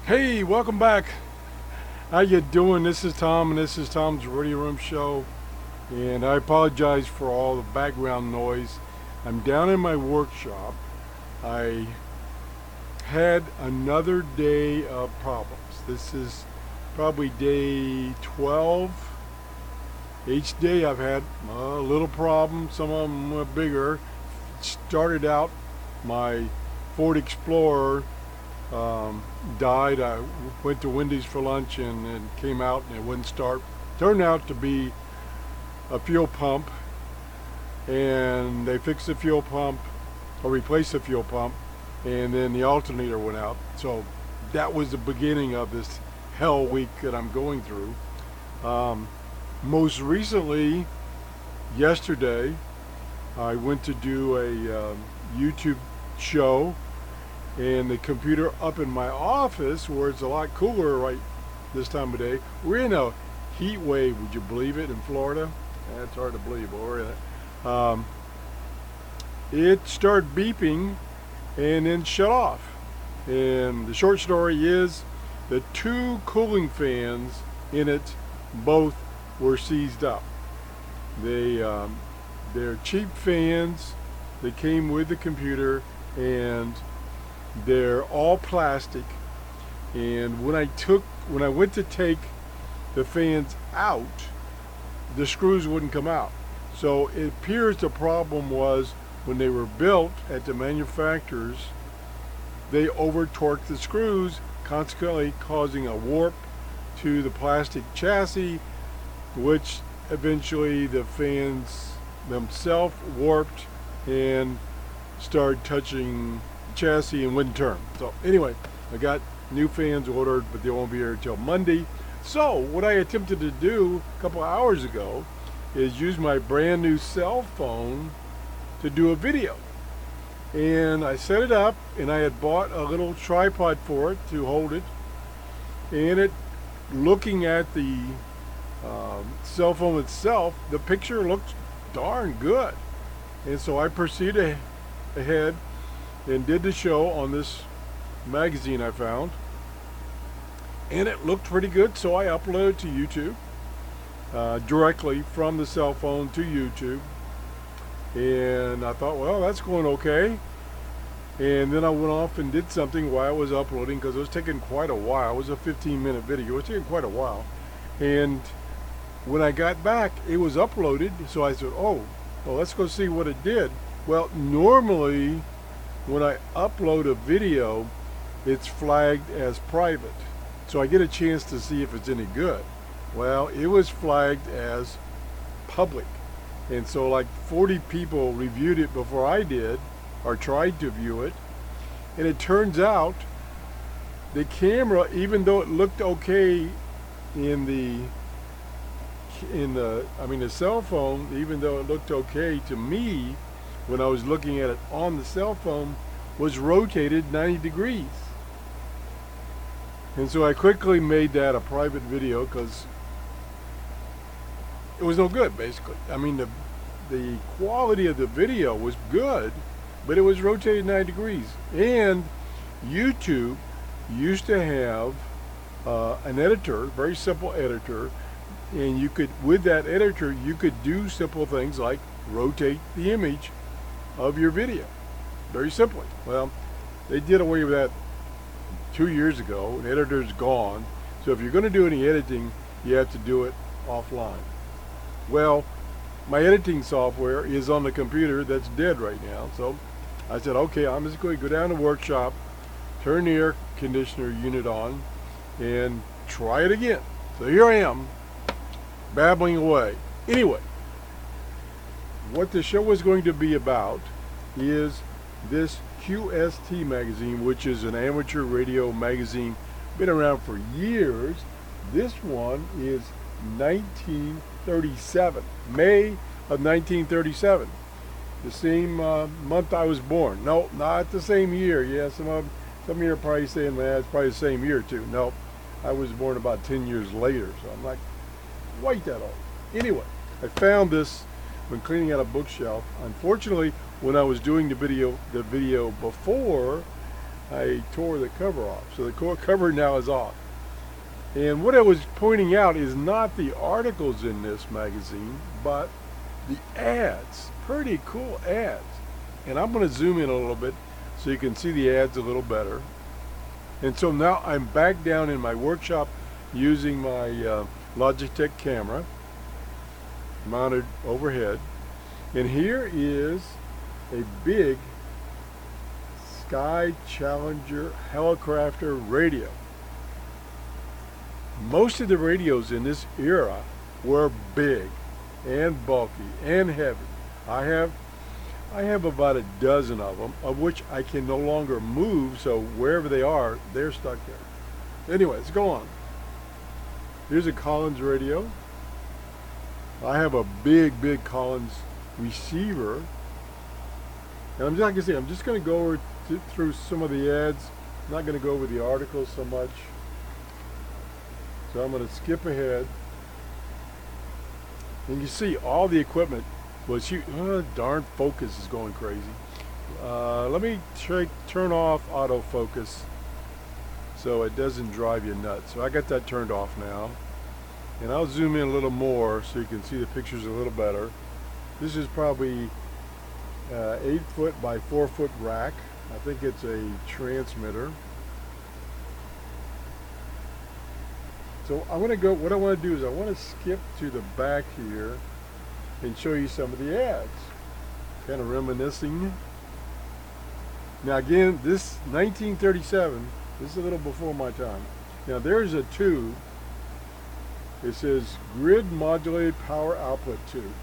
Hey, welcome back. How you doing? This is Tom, and this is Tom's Radio Room Show. And I apologize for all the background noise. I'm down in my workshop. I had another day of problems. This is probably day 12. Each day I've had a little problem. Some of them were bigger. Started out my Ford Explorer died. I went to Wendy's for lunch and came out and it wouldn't start. Turned out to be a fuel pump, and they fixed the fuel pump or replaced the fuel pump, and then the alternator went out. So that was the beginning of this hell week that I'm going through. Most recently, yesterday, I went to do a YouTube show, and the computer up in my office, where it's a lot cooler right this time of day. We're in a heat wave, would you believe it, in Florida? That's hard to believe, but we're in it. It started beeping and then shut off. And the short story is the two cooling fans in it both were seized up. They're cheap fans. They came with the computer, and they're all plastic. And when I went to take the fans out, the screws wouldn't come out. So it appears the problem was when they were built at the manufacturers, they over torqued the screws, consequently causing a warp to the plastic chassis, which eventually the fans themselves warped and started touching the chassis and wouldn't turn. So anyway, I got new fans ordered, but they won't be here until Monday. So what I attempted to do a couple hours ago is use my brand new cell phone to do a video. And I set it up, and I had bought a little tripod for it to hold it. And it, looking at the cell phone itself, the picture looked darn good. And so I proceeded ahead and did the show on this magazine I found. And it looked pretty good, so I uploaded it to YouTube, directly from the cell phone to YouTube. And I thought, well, that's going okay. And then I went off and did something while I was uploading, because it was taking quite a while. It was a 15-minute video. It was taking quite a while. And when I got back, it was uploaded. So I said, oh, well, let's go see what it did. Well, normally when I upload a video, it's flagged as private. So I get a chance to see if it's any good. Well, it was flagged as public. And so like 40 people reviewed it before I did, or tried to view it. And it turns out the camera, even though it looked okay in the cell phone, even though it looked okay to me when I was looking at it on the cell phone, was rotated 90 degrees. And so I quickly made that a private video, because it was no good, basically. I mean, the quality of the video was good, but it was rotated 90 degrees. And YouTube used to have an editor, very simple editor, and you could, with that editor, you could do simple things like rotate the image of your video, very simply. Well, they did away with that 2 years ago, and the editor's gone. So if you're going to do any editing, you have to do it offline. Well, my editing software is on the computer that's dead right now. So I said, okay, I'm just going to go down to the workshop, turn the air conditioner unit on, and try it again. So here I am, babbling away. Anyway, what the show is going to be about is this QST magazine, which is an amateur radio magazine, been around for years. This one is 1937, May of 1937, the same month I was born. No, not the same year. Yeah, some of you are probably saying, man, it's probably the same year too. No, I was born about 10 years later, so I'm not quite that old. Anyway, I found this when cleaning out a bookshelf. Unfortunately, when I was doing the video before, I tore the cover off. So the cover now is off. And what I was pointing out is not the articles in this magazine, but the ads. Pretty cool ads. And I'm going to zoom in a little bit so you can see the ads a little better. And so now I'm back down in my workshop using my Logitech camera mounted overhead. And here is a big Sky Challenger Helicrafter radio. Most of the radios in this era were big and bulky and heavy. I have about a dozen of them, of which I can no longer move, so wherever they are, they're stuck there. Anyway, let's go on. Here's a Collins radio. I have a big Collins receiver. And I'm just, like I say, I'm just going to go over through some of the ads. I'm not going to go over the articles so much. So I'm going to skip ahead. And you see all the equipment was huge. Oh, darn focus is going crazy. Let me turn off autofocus so it doesn't drive you nuts. So I got that turned off now. And I'll zoom in a little more so you can see the pictures a little better. This is probably 8 foot by 4 foot rack. I think it's a transmitter. So I'm going to go, what I want to do is I want to skip to the back here and show you some of the ads. Kind of reminiscing. Now again, this 1937, this is a little before my time. Now there's a tube. It says grid modulated power output tube.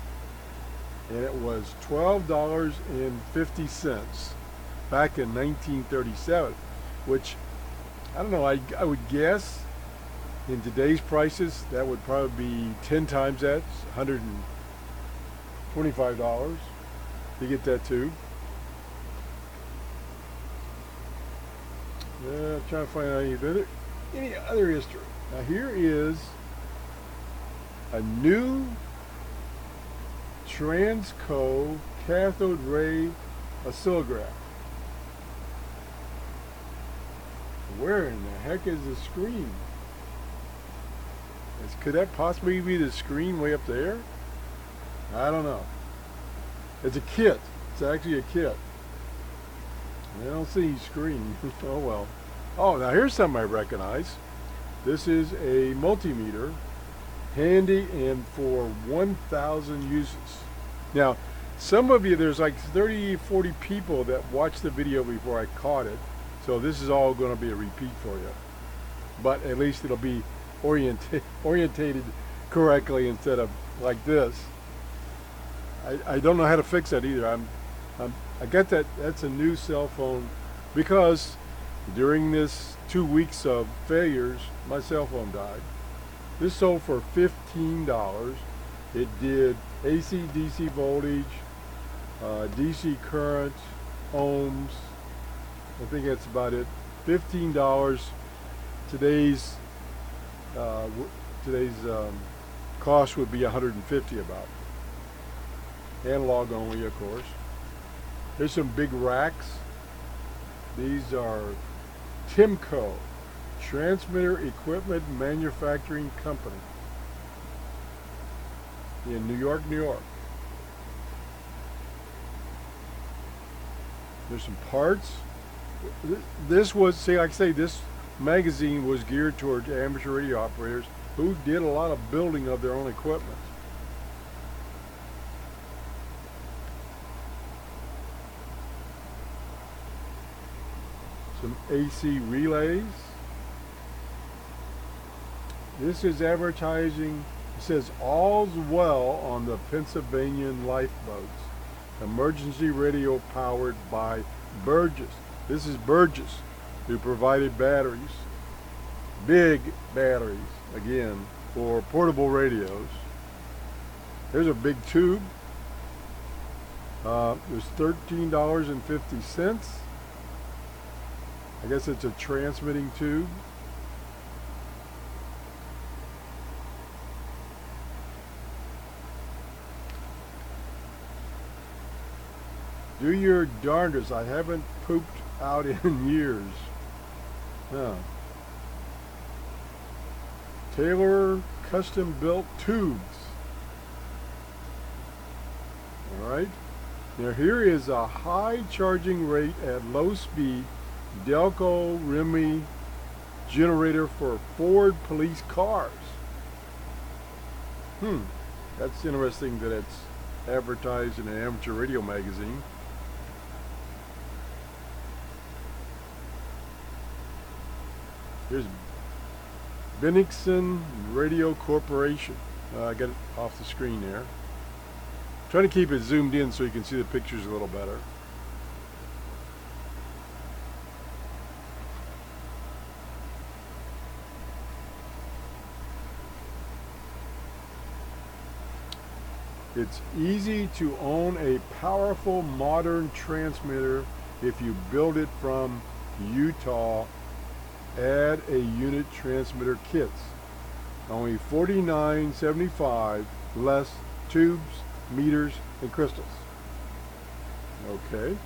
And it was $12.50 back in 1937, which, I don't know, I would guess in today's prices that would probably be 10 times that, $125 to get that tube. I'm trying to find out any other history. Now here is a new Transco cathode ray oscillograph. Where in the heck is the screen? Could that possibly be the screen way up there? I don't know. It's a kit. It's actually a kit. I don't see any screen. Oh well. Oh, now here's something I recognize. This is a multimeter, handy and for 1,000 uses. Now, some of you, there's like 30, 40 people that watched the video before I caught it. So this is all going to be a repeat for you. But at least it'll be orientated correctly instead of like this. I don't know how to fix that either. I got that. That's a new cell phone because during this 2 weeks of failures, my cell phone died. This sold for $15. It did AC, DC voltage, DC current, ohms. I think that's about it. $15. Today's cost would be $150 about. Analog only, of course. There's some big racks. These are Timco, Transmitter Equipment Manufacturing Company in New York, New York. There's some parts. This was, see, like I say, this magazine was geared towards amateur radio operators who did a lot of building of their own equipment. Some AC relays. This is advertising. It says all's well on the Pennsylvanian lifeboats. Emergency radio powered by Burgess. This is Burgess who provided batteries. Big batteries, again, for portable radios. There's a big tube. There's $13.50. I guess it's a transmitting tube. Do your darndest. I haven't pooped out in years. Huh. Taylor custom built tubes. Alright. Now here is a high charging rate at low speed Delco Remy generator for Ford police cars. That's interesting that it's advertised in an amateur radio magazine. Here's Bennigsen Radio Corporation. I got it off the screen there. Trying to keep it zoomed in so you can see the pictures a little better. It's easy to own a powerful modern transmitter if you build it from Utah. Add a unit transmitter kits. Only $49.75 less tubes, meters, and crystals. Okay.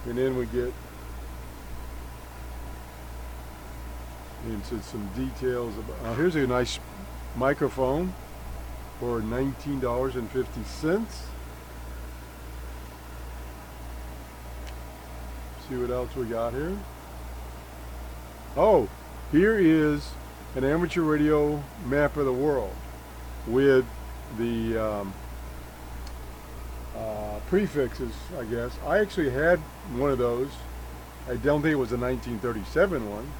And then we get into some details about, here's a nice microphone for $19.50. See what else we got here. Oh, here is an amateur radio map of the world with the prefixes, I guess. I actually had one of those. I don't think it was a 1937 one.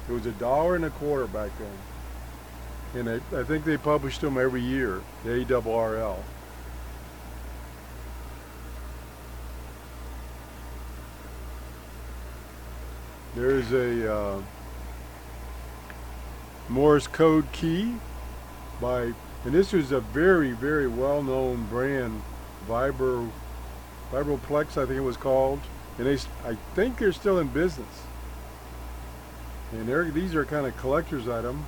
It was $1.25 back then. And I think they published them every year, the ARRL. There's a Morse Code Key by, and this was a very, very well-known brand, Vibroplex, I think it was called, and I think they're still in business. And these are kind of collector's item.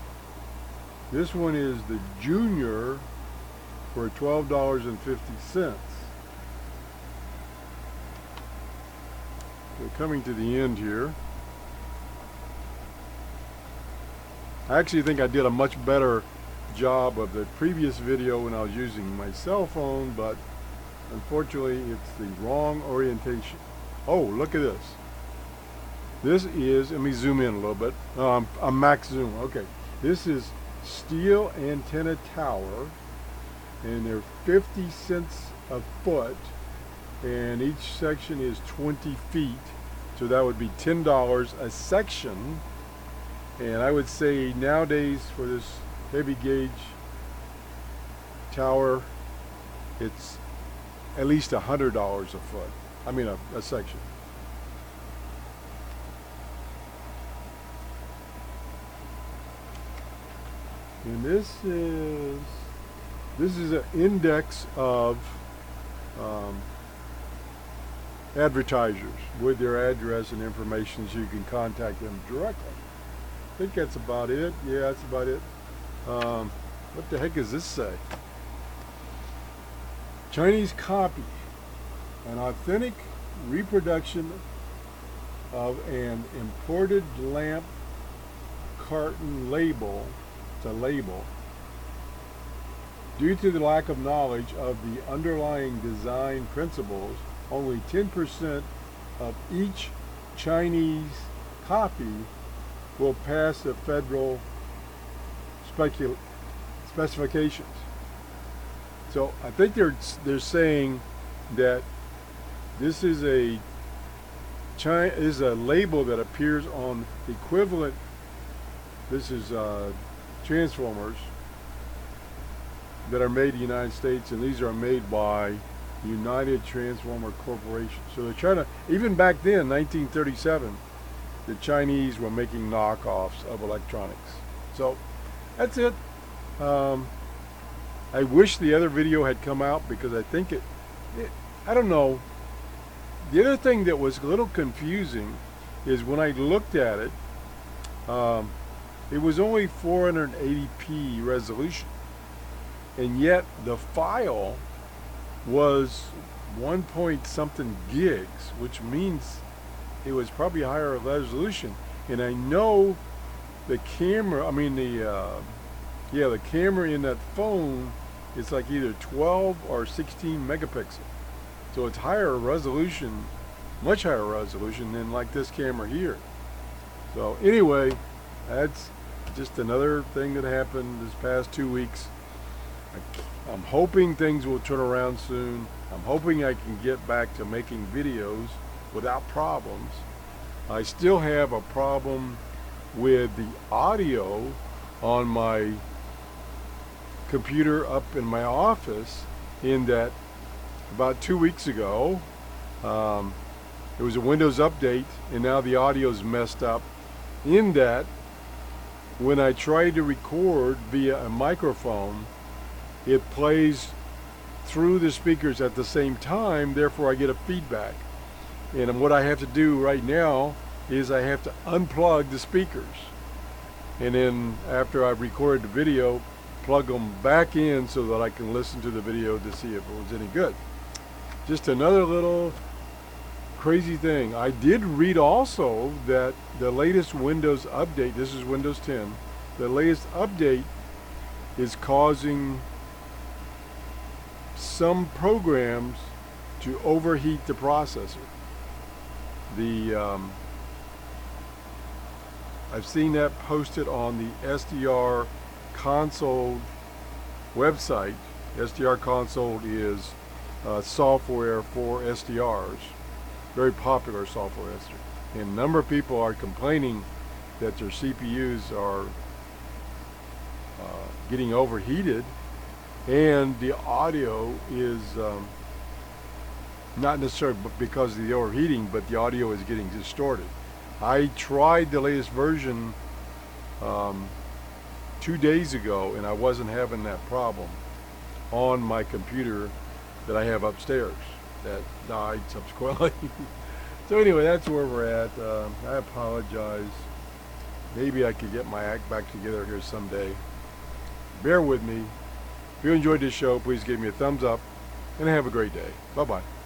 This one is the Junior for $12.50. We're coming to the end here. I actually think I did a much better job of the previous video when I was using my cell phone, but unfortunately it's the wrong orientation. Oh, look at this. This is, let me zoom in a little bit. I'm max zoom. Okay. This is steel antenna tower, and they're 50 cents a foot, and each section is 20 feet. So that would be $10 a section. And I would say nowadays for this heavy gauge tower, it's at least $100 a foot. I mean a section. And this is an index of advertisers with their address and information so you can contact them directly. I think that's about it. Yeah, that's about it. What the heck does this say? Chinese copy. An authentic reproduction of an imported lamp carton label. It's a label. Due to the lack of knowledge of the underlying design principles, only 10% of each Chinese copy will pass the federal specifications. So I think they're saying that this is a label that appears on equivalent. This is transformers that are made in the United States, and these are made by United Transformer Corporation. So they're trying to, even back then, 1937, the Chinese were making knockoffs of electronics. So that's it. I wish the other video had come out because I think I don't know. The other thing that was a little confusing is when I looked at it, it was only 480p resolution, and yet the file was 1 point something gigs, which means it was probably a higher resolution. And I know the camera, the camera in that phone is like either 12 or 16 megapixel. So it's higher resolution, much higher resolution than like this camera here. So anyway, that's just another thing that happened this past 2 weeks. I'm hoping things will turn around soon. I'm hoping I can get back to making videos without problems. I still have a problem with the audio on my computer up in my office, in that about 2 weeks ago there was a Windows update and now the audio is messed up, in that when I try to record via a microphone, it plays through the speakers at the same time, therefore I get a feedback. And what I have to do right now is I have to unplug the speakers, and then after I've recorded the video, plug them back in so that I can listen to the video to see if it was any good. Just another little crazy thing. I did read also that the latest Windows update, this is Windows 10, the latest update is causing some programs to overheat the processor. I've seen that posted on the SDR console website. SDR console is software for SDRs, very popular software. And a number of people are complaining that their CPUs are getting overheated, and the audio is not necessarily because of the overheating, but the audio is getting distorted. I tried the latest version 2 days ago, and I wasn't having that problem on my computer that I have upstairs that died subsequently. So anyway, that's where we're at. I apologize. Maybe I could get my act back together here someday. Bear with me. If you enjoyed this show, please give me a thumbs up and have a great day. Bye-bye.